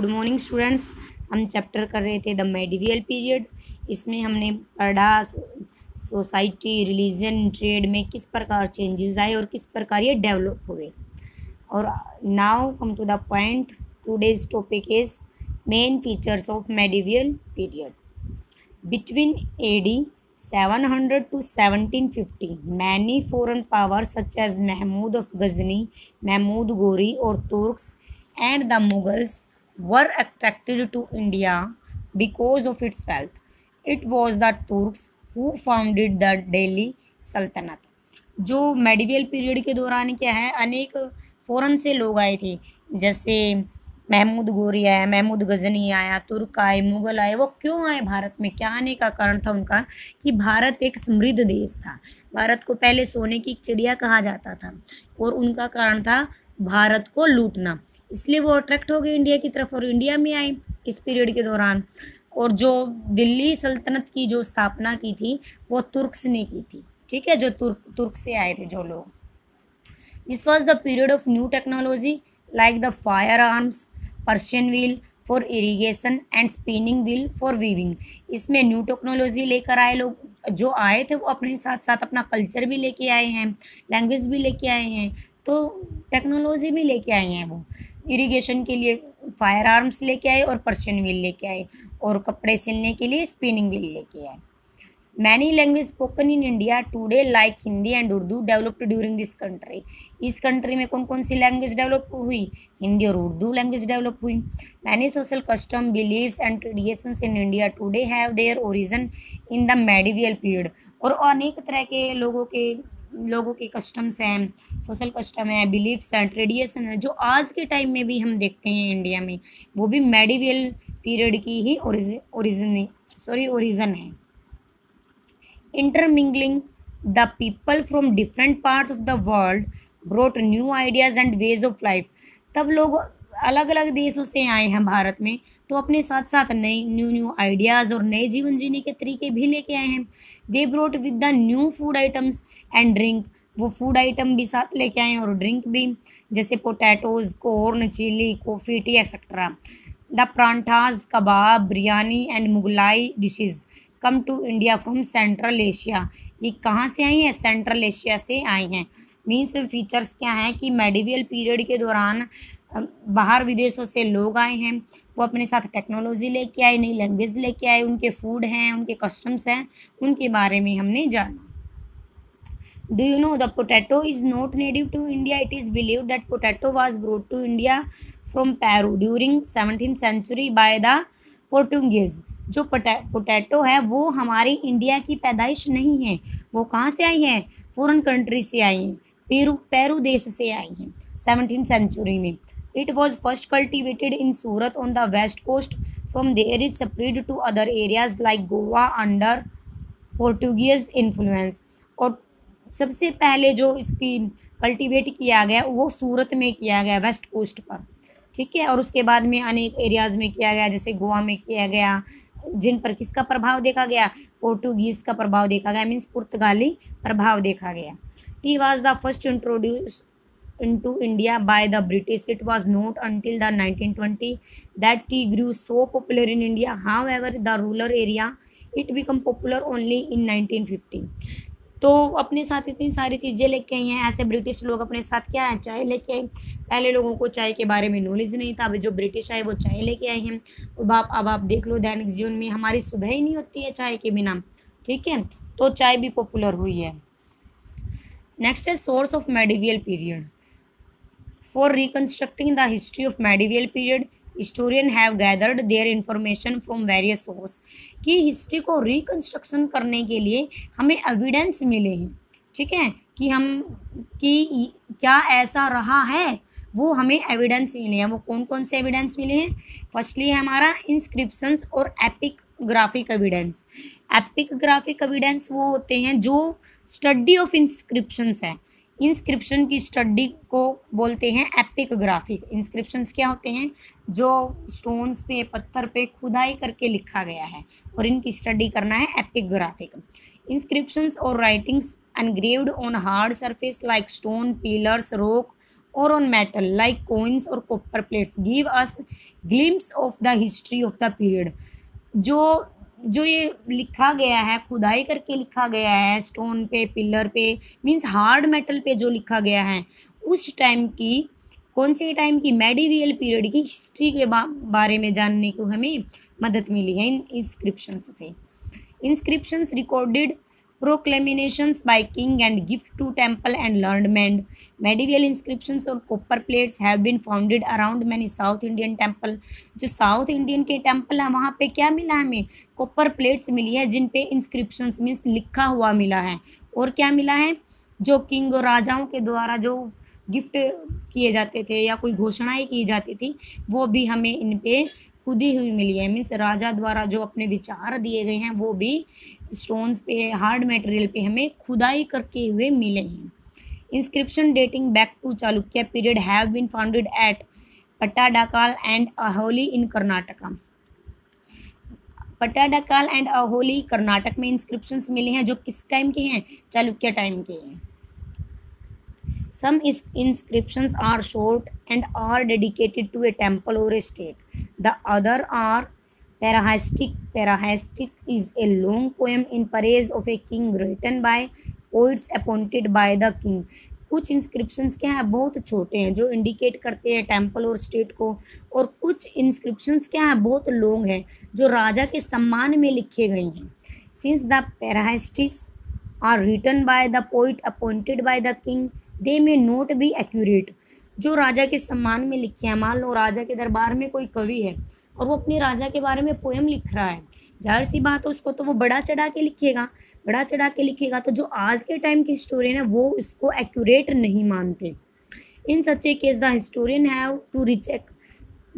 Good morning students. हम chapter कर रहे थे द मेडिवियल पीरियड। इसमें हमने पढ़ा सोसाइटी, रिलीजन, ट्रेड में किस प्रकार चेंजेस आए और किस प्रकार ये डेवलप हुए। और now come to the point. Today's topic is main features of medieval period. Between AD 700 to 1750, many foreign powers such as Mahmud of Ghazni, Mahmud Ghori or Turks and the Mughals were attracted to India because of its wealth. It was the Turks who founded the Delhi Sultanate. जो medieval period के दौरान क्या है, अनेक foreign से लोग आए थे, जैसे महमूद गोरी आया, महमूद गजनी आया, तुर्क आए, मुग़ल आए। वो क्यों आए भारत में? क्या आने का कारण था उनका कि भारत एक समृद्ध देश था। भारत को पहले सोने की चिड़िया कहा जाता था और उनका कारण था भारत को लूटना। इसलिए वो अट्रैक्ट हो गए इंडिया की तरफ और इंडिया में आए इस पीरियड के दौरान। और जो दिल्ली सल्तनत की जो स्थापना की थी वो तुर्क्स ने की थी। ठीक है, जो तुर्क से आए थे जो लोग। This was the period of new technology like the fire arms, Persian wheel for irrigation and spinning wheel for weaving. इसमें न्यू टेक्नोलॉजी लेकर आए लोग। जो आए थे वो अपने साथ साथ अपना कल्चर भी लेके आए हैं, लैंग्वेज भी लेके आए हैं, तो टेक्नोलॉजी भी लेके आए हैं। वो इरिगेशन के लिए फायर आर्म्स लेके आए और पर्शियन व्हील लेके आए, और कपड़े सिलने के लिए स्पिनिंग व्हील लेके आए। Many language spoken in India today like Hindi and Urdu developed during this country. इस कंट्री में कौन कौन सी लैंग्वेज डेवलप हुई? हिंदी और उर्दू लैंग्वेज डेवलप हुई। Many social custom, beliefs and traditions in India today have their origin in the medieval period. और अनेक तरह के लोगों के कस्टम्स हैं, सोशल कस्टम है, बिलीव्स हैं, ट्रेडिशन है, जो आज के टाइम में भी हम देखते हैं इंडिया में, वो भी मेडिवियल पीरियड की ही ओरिजिन है। Intermingling the people from different parts of the world brought new ideas and ways of life. तब लोग अलग अलग देशों से आए हैं भारत में, तो अपने साथ साथ नई न्यू आइडियाज़ और नए जीवन जीने के तरीके भी लेके आए हैं। They brought with the new food items and drink. वो फूड आइटम भी साथ लेके आए हैं और ड्रिंक भी, जैसे potatoes, corn, chilli, coffee, tea etcetera. The parathas, kebab, biryani and Mughlai dishes come to India from Central Asia. ये कहाँ से आई हैं? सेंट्रल एशिया से आई हैं। मीन्स फीचर्स क्या हैं कि मेडिवियल पीरियड के दौरान बाहर विदेशों से लोग आए हैं, वो अपने साथ टेक्नोलॉजी लेके आए, नई लैंग्वेज लेके आए, उनके फूड हैं, उनके कस्टम्स हैं, उनके बारे में हमने जाना। Do you know the potato is not native to India? It is believed that potato was brought to India from Peru during 17th century by the Portuguese. जो पोटैटो है वो हमारी इंडिया की पैदाइश नहीं है। वो कहाँ से आई हैं? फॉरेन कंट्री से आई हैं, पेरू देश से आई हैं 17th सेंचुरी में। It was first cultivated in Surat on the west coast. From there it spread to other areas like Goa under Portuguese influence. और सबसे पहले जो इसकी कल्टिवेट किया गया वो सूरत में किया गया, वेस्ट कोस्ट पर। ठीक है, और उसके बाद में अनेक एरियाज़ में किया गया, जैसे गोवा में किया गया, जिन पर किसका प्रभाव देखा गया? पोर्टुगीज़ का प्रभाव देखा गया, मीन्स पुर्तगाली प्रभाव देखा गया। T was the first introduce into India by the British. It was not until the 1920 that tea grew so popular in India. However, the rural area it became popular only in 1950. तो अपने साथ इतनी सारी चीज़ें लेके आई हैं। ऐसे British लोग अपने साथ क्या है? चाय लेके आए। पहले लोगों को चाय के बारे में नॉलेज नहीं था, अभी जो ब्रिटिश आए वो चाय लेके आए हैं। अब आप देख लो, दैनिक जीवन में हमारी सुबह ही नहीं होती है चाय के बिना। ठीक है, तो चाय भी पॉपुलर हुई है। नेक्स्ट है source of medieval period. For reconstructing the history of medieval period, historian have gathered their information from various source. कि हिस्ट्री को रिकन्स्ट्रक्शन करने के लिए हमें एविडेंस मिले हैं। ठीक है, कि क्या ऐसा रहा है, वो हमें एविडेंस मिले हैं। वो कौन कौन से एविडेंस मिले हैं? फर्स्टली है हमारा इंस्क्रिप्शंस और epic graphic evidence. Epic graphic evidence वो होते हैं जो स्टडी ऑफ इंस्क्रिप्शंस है। इंस्क्रिप्शन की स्टडी को बोलते हैं एपिक ग्राफिक। इंस्क्रिप्शंस क्या होते हैं? जो स्टोन्स पे, पत्थर पे खुदाई करके लिखा गया है, और इनकी स्टडी करना है एपिक ग्राफिक। इंस्क्रिप्शंस और writings engraved on hard surface like stone, pillars, rock or on metal like coins or copper plates give us glimpse of the history of the period। जो जो ये लिखा गया है, खुदाई करके लिखा गया है स्टोन पे, पिलर पे, मीन्स हार्ड मेटल पे जो लिखा गया है, उस टाइम की, कौन से टाइम की, मेडिवियल पीरियड की हिस्ट्री के बारे में जानने को हमें मदद मिली है इन इंस्क्रिप्शंस से। Inscriptions recorded proclamations by king and gift to temple and learned men। medieval inscriptions और copper plates have been founded around many South Indian temple। जो साउथ इंडियन के टेम्पल है वहाँ पे क्या मिला हमें, कॉपर प्लेट्स मिली है जिन पे इंस्क्रिप्शंस मीन्स लिखा हुआ मिला है। और क्या मिला है, जो किंग और राजाओं के द्वारा जो गिफ्ट किए जाते थे या कोई घोषणाएं की जाती थी वो भी हमें इन पे खुदी हुई मिली है। मीन्स राजा द्वारा जो अपने विचार दिए गए हैं वो भी स्टोन्स पे, हार्ड मटेरियल पे हमें खुदाई करके हुए मिले हैं। Inscription dating back to Chalukya period have been founded at Pattadakal and Aihole in Karnataka. Pattadakal and Aihole Karnataka में इंस्क्रिप्शंस मिले हैं जो किस टाइम के हैं, चालुक्य टाइम के हैं। Some inscriptions are short and are dedicated to a temple or a state. The other are parahastic। Parahastic is a long poem in praise of a king written by poets appointed by the king। कुछ inscriptions क्या है, बहुत छोटे हैं जो indicate करते हैं temple और स्टेट को, और कुछ इंस्क्रिप्शंस क्या है, बहुत लॉन्ग है जो राजा के सम्मान में लिखे गए हैं। Since the parahastics are written by the poet appointed by the king, they may not be accurate। जो राजा के सम्मान में लिखे हैं, मान लो राजा के दरबार में कोई कवि है और वो अपने राजा के बारे में पोएम लिख रहा है, जाहिर सी बात है उसको तो वो बड़ा चढ़ा के लिखेगा, बड़ा चढ़ा के लिखेगा, तो जो आज के टाइम के हिस्टोरियन है वो इसको एक्यूरेट नहीं मानते। In such a case the historian have to recheck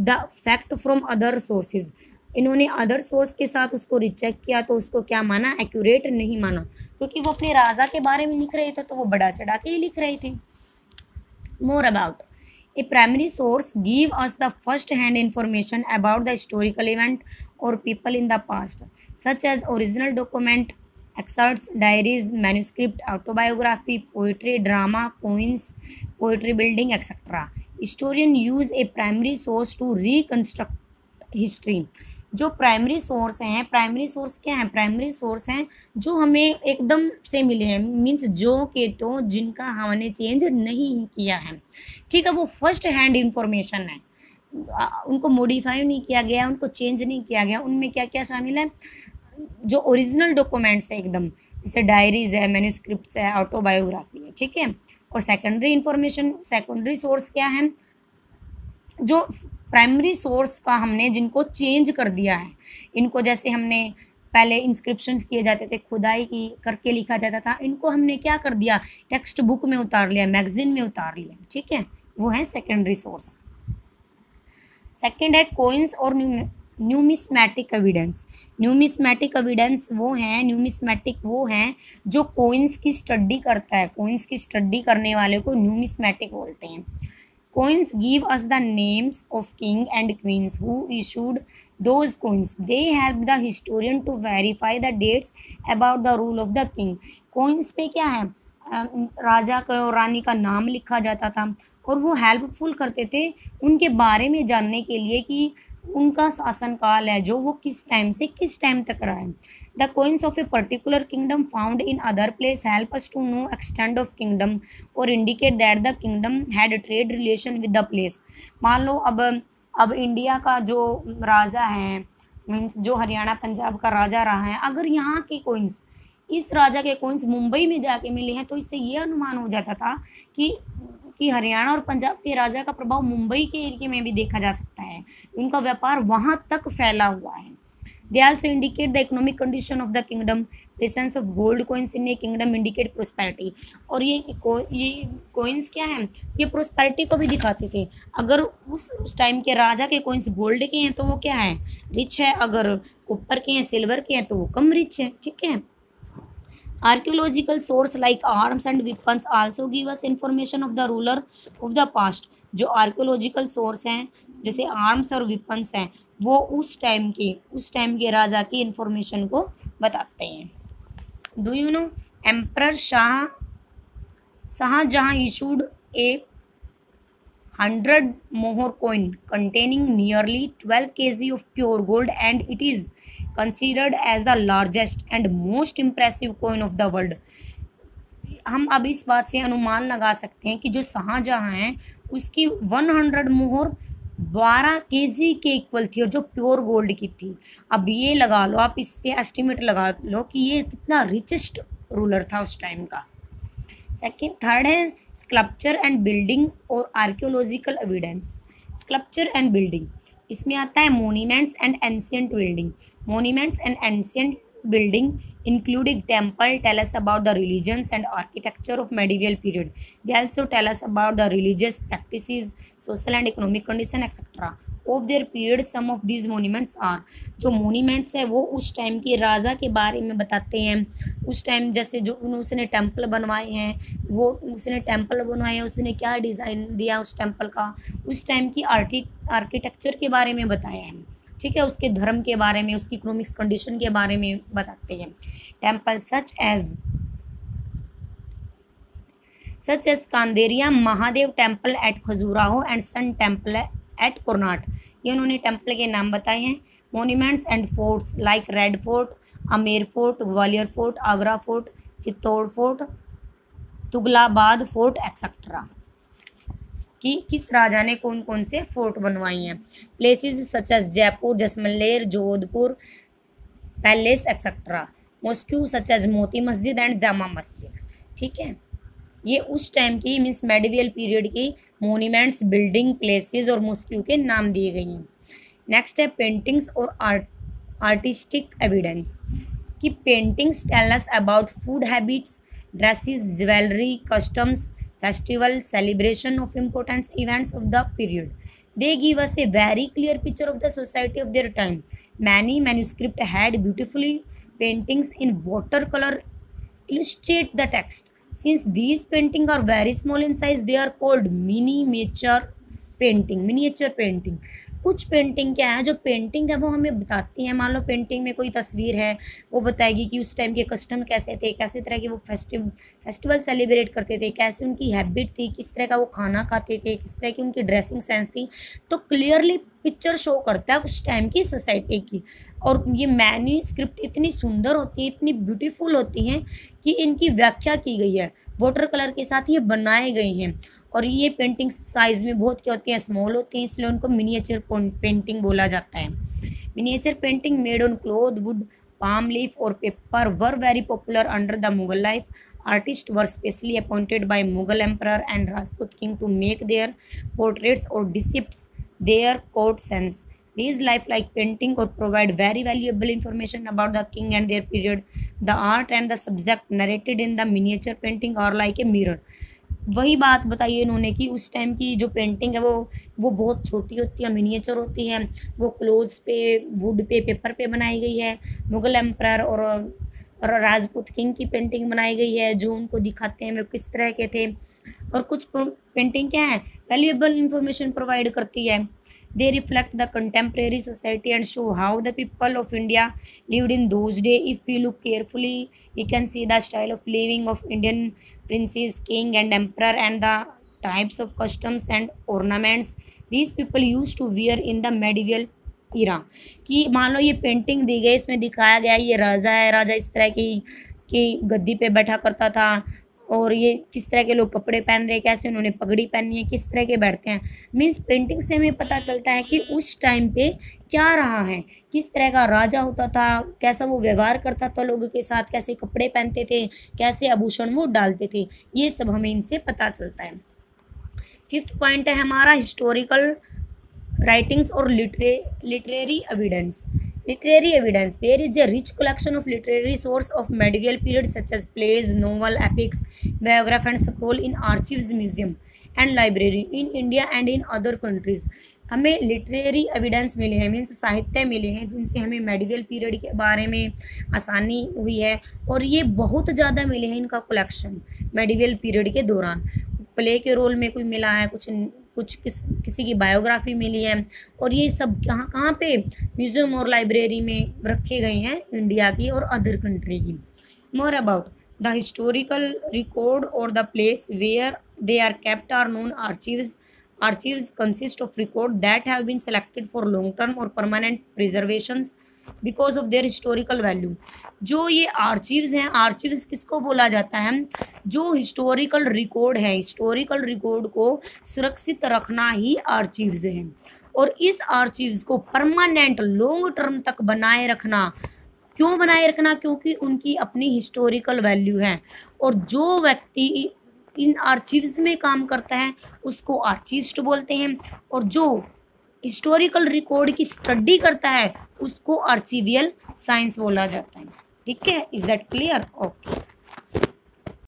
the fact from other sources. इन्होंने अदर सोर्स के साथ उसको रिचेक किया तो उसको क्या माना, एक्यूरेट नहीं माना, क्योंकि वो अपने राजा के बारे में लिख रहे थे तो वो बड़ा चढ़ा के ही लिख रहे थे। More about a primary source give us the first hand information about the historical event और people in the past such as original document, excerpts, diaries, manuscript, autobiography, poetry, drama, coins, poetry building etcetera. Historian use a primary source to reconstruct history. जो primary source हैं, primary source क्या हैं, primary source हैं जो हमें एकदम से मिले हैं, मीन्स जो के तो जिनका हमने चेंज नहीं किया है, ठीक है, वो फर्स्ट हैंड इंफॉर्मेशन है, उनको मॉडिफाई नहीं किया गया, उनको चेंज नहीं किया गया। उनमें क्या क्या शामिल है, जो ओरिजिनल डॉक्यूमेंट्स है एकदम, जैसे डायरीज है, मैन्यूस्क्रिप्ट्स है, ऑटोबायोग्राफी है, ठीक है। और सेकेंडरी इंफॉर्मेशन, सेकेंडरी सोर्स क्या है, जो प्राइमरी सोर्स का हमने जिनको चेंज कर दिया है, इनको जैसे हमने पहले इंस्क्रिप्शंस किए जाते थे, खुदाई की करके लिखा जाता था, इनको हमने क्या कर दिया, टेक्स्ट बुक में उतार लिया, मैगजीन में उतार लिया, ठीक है, वो है सेकेंडरी सोर्स। सेकेंड है कोइंस और न्यूमिस्मैटिक एविडेंस। न्यूमिस्मैटिक एविडेंस वो हैं, न्यूमिस्मैटिक वो हैं जो कोइंस की स्टडी करता है, कोइंस की स्टडी करने वाले को न्यूमिस्मैटिक बोलते हैं। Coins give us the names of king and queens who issued those coins. They help the historian to verify the dates about the rule of the king. Coins पे क्या है, राजा का और रानी का नाम लिखा जाता था और वो हेल्पफुल करते थे उनके बारे में जानने के लिए कि उनका शासनकाल है जो वो किस टाइम से किस टाइम तक रहा है। The coins of a particular kingdom found in other place help us to know extent of kingdom और indicate that the kingdom had trade relation with the place. मान लो अब इंडिया का जो राजा है, मीन्स जो हरियाणा पंजाब का राजा रहा है, अगर यहाँ के कोइंस, इस राजा के कोइंस मुंबई में जाके मिले हैं तो इससे ये अनुमान हो जाता था कि हरियाणा और पंजाब के राजा का प्रभाव मुंबई के एरिया में भी देखा जा सकता है, उनका व्यापार वहाँ तक फैला हुआ है। They also indicate the economic condition of the kingdom, presence of gold coins in A kingdom indicate prosperity. और ये कोइंस क्या है, ये प्रोस्पेरिटी को भी दिखाते थे। अगर उस टाइम के राजा के कोइंस गोल्ड के हैं तो वो क्या है, रिच है, अगर कॉपर के हैं, सिल्वर के हैं तो वो कम रिच है, ठीक है। Archaeological source like arms and weapons also give us information of the ruler of the past। जो आर्कियोलॉजिकल सोर्स हैं जैसे आर्म्स और वेपन्स हैं वो उस टाइम के राजा की इंफॉर्मेशन को बताते हैं। Do you know emperor Shahjahan issued a 100 mohur coin containing nearly 12 kg of pure gold, and it is considered as the largest and most impressive coin of the world. हम अब इस बात से अनुमान लगा सकते हैं कि जो शाहजहाँ हैं उसकी 100 मोहर 12 केजी के इक्वल थी और जो प्योर गोल्ड की थी। अब ये लगा लो, आप इससे एस्टिमेट लगा लो कि ये कितना रिचेस्ट रूलर था उस टाइम का। सेकेंड थर्ड है स्कल्पचर एंड बिल्डिंग और archaeological evidence. Sculpture and building, इसमें आता है monuments and ancient building. Monuments and ancient building including temple tell us about the religions and architecture of medieval period. They also tell us about the religious practices, social and economic condition etc. of their period. Some of these monuments are, जो monuments है वो उस time के राजा के बारे में बताते हैं। उस टाइम जैसे जो उसने टेम्पल बनवाए हैं, वो उसने टेम्पल बनवाए हैं, उसने क्या डिज़ाइन दिया उस टेम्पल का, उस टाइम की आर्किटेक्चर के बारे में बताया है। ठीक है, उसके धर्म के बारे में, उसकी इकोनॉमिक्स कंडीशन के बारे में बताते हैं। Temple such as Kandariya Mahadev temple at Khajuraho and Sun Temple at कोरनाट, ये उन्होंने टेम्पल के नाम बताए हैं। Monuments and forts like Red Fort, Amer fort, Gwalior fort, Agra fort, Chittor fort, Tughlakabad fort etcetera, कि किस राजा ने कौन कौन से फोर्ट बनवाई हैं। Places such as Jaipur, Jaisalmer, Jodhpur palace etcetera. Mosque such as Moti Masjid and Jama Masjid. ठीक है, ये उस टाइम की मीन्स मेडिवल पीरियड की मोन्यूमेंट्स, बिल्डिंग, प्लेसेस और मॉस्क्यू के नाम दिए गए हैं। नेक्स्ट है पेंटिंग्स और आर्टिस्टिक एविडेंस, कि paintings tell us about food habits, dresses, jewellery, customs, festival, celebration of important events of the period. They give us a very clear picture of the society of their time. Many manuscripts had beautifully paintings in watercolor illustrate the text. Since these paintings are very small in size, they are called miniature painting. कुछ painting क्या है, जो painting है वो हमें बताती है। मान लो पेंटिंग में कोई तस्वीर है, वो बताएगी कि उस टाइम के कस्टम कैसे थे, कैसे तरह के वो फेस्टिवल सेलिब्रेट करते थे, कैसे उनकी हैबिट थी, किस तरह का वो खाना खाते थे, किस तरह की उनकी ड्रेसिंग सेंस थी। तो क्लियरली पिक्चर शो करता है उस टाइम की सोसाइटी की। और ये मैन्यूस्क्रिप्ट इतनी सुंदर होती है, इतनी ब्यूटीफुल होती हैं कि इनकी व्याख्या की गई है, वाटर कलर के साथ ये बनाए गए हैं। और ये पेंटिंग साइज़ में बहुत क्या होती हैं, स्मॉल होती हैं, इसलिए उनको मिनिएचर पेंटिंग बोला जाता है। Miniature painting made on cloth, wood, palm leaf और paper were very popular under the Mughal life. Artist were specially appointed by Mughal emperor and Rajput king to make their portraits और depicts their court scenes. These lifelike painting or provide very valuable information about the king and their period. The art and the subject narrated in the miniature painting are like a mirror. वही बात बताइए इन्होंने कि उस time की जो painting है वो बहुत छोटी होती है, मिनिएचर होती है, वो क्लोथ्स पे, वुड पे, पेपर पे बनाई गई है। मुगल एम्परर और राजपूत किंग की पेंटिंग बनाई गई है, जो उनको दिखाते हैं वो किस तरह के थे। और कुछ पेंटिंग क्या है, वैल्यूएबल इंफॉर्मेशन प्रोवाइड करती है। They reflect the contemporary society and show how the people of India lived in those days. If we look carefully, we can see the style of living of Indian princes, king and emperor, and the types of customs and ornaments these people used to wear in the medieval era. कि मान लो ये painting दी गई, इसमें दिखाया गया ये राजा है, राजा इस तरह की गद्दी पे बैठा करता था, और ये किस तरह के लोग कपड़े पहन रहे हैं, कैसे उन्होंने पगड़ी पहनी है, किस तरह के बैठते हैं। मीन्स पेंटिंग से हमें पता चलता है कि उस टाइम पे क्या रहा है, किस तरह का राजा होता था, कैसा वो व्यवहार करता था लोगों के साथ, कैसे कपड़े पहनते थे, कैसे आभूषण वो डालते थे, ये सब हमें इनसे पता चलता है। फिफ्थ पॉइंट है हमारा हिस्टोरिकल राइटिंग्स और literary evidence. Literary evidence. There is a rich collection of literary source of medieval period such as plays, novel, epics, biography and scroll in archives, museum and library in India and in other countries. हमें literary evidence मिले हैं, means साहित्य मिले हैं जिनसे हमें medieval period के बारे में आसानी हुई है, और ये बहुत ज़्यादा मिले हैं इनका कलेक्शन मेडिवल पीरियड के दौरान। प्ले के रोल में कोई मिला है, किसी की बायोग्राफी मिली है, और ये सब कहाँ पे म्यूज़ियम और लाइब्रेरी में रखे गए हैं इंडिया की और अदर कंट्री की। More about the historical record और the place where they are kept are known archives Archives consist of record that have been selected for long term or permanent preservations because of their historical value. जो ये आर्चिव्स हैं, आर्चिव्स किसको बोला जाता है? जो historical record है, हिस्टोरिकल रिकॉर्ड को सुरक्षित रखना ही आर्चिव्स है। और इस आर्चिव्स को परमानेंट लॉन्ग टर्म तक बनाए रखना, क्यों बनाए रखना? क्योंकि उनकी अपनी हिस्टोरिकल वैल्यू है। और जो व्यक्ति इन आर्चिव्स में काम करता है उसको आर्चिविस्ट बोलते हैं, और जो हिस्टोरिकल रिकॉर्ड की स्टडी करता है उसको आर्चिवियल साइंस बोला जाता है। ठीक है, इज दैट क्लियर? ओके।